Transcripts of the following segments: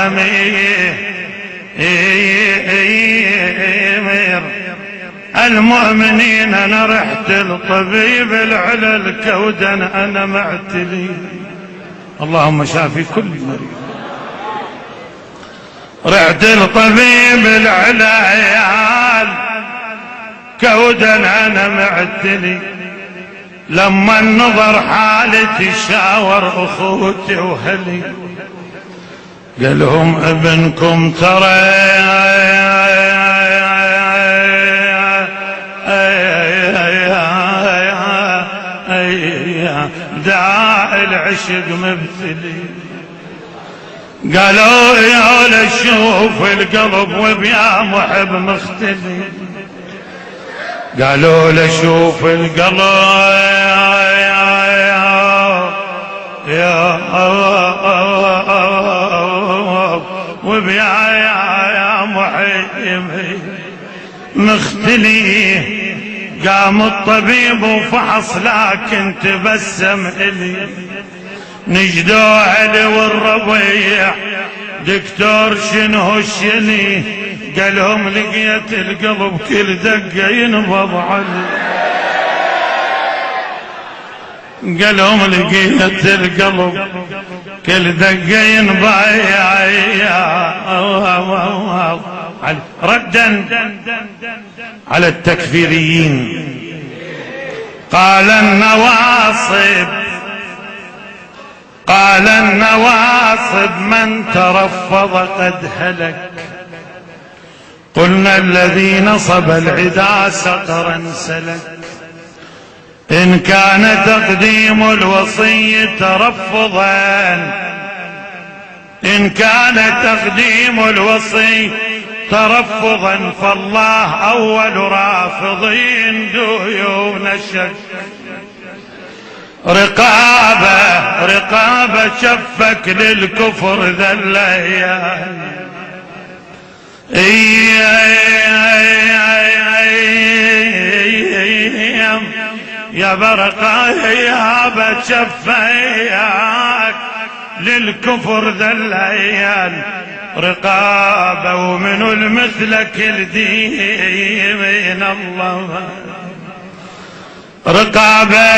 أمير المؤمنين. أنا رحت لطبيب العلل كودا أنا معتلي. اللهم شافي كل مريض. رحت لطبيب العلل كودا أنا معتلي. لما النظر حالتي شاور أخوتي وهلي قال لهم ابنكم ترى داع العشق مبتلي. قالوا يا لشوف القلب وبيا محب مختلي. قالوا لشوف القلب يا وبيا يا محب مختلي. قام الطبيب وفحص لكن تبسم إلي. نجدوا علي والربيع دكتور شنو الشلي. قالهم لقيت القلب كل دقة ينبض علي. قالهم لقيت القلب كل دقة ينبض ردا على التكفيريين. قال النواصب من ترفض قد هلك. قلنا الذي نصب العدا سقرا سلك. إن كان تقديم الوصي ترفضا إن كان تقديم الوصي ترفضا فالله أول رافضين دون شك. رقابة شفك للكفر ذليان. يا برقا يا بتشفيك للكفر ذليان. رقابة ومنو المثلك الدين من الله. رقابة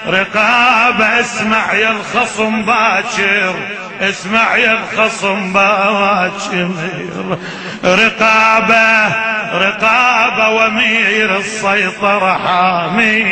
رقابة اسمع يا الخصم باكر. اسمع يا الخصم باكر. رقابة وامير السيطرة حاميل.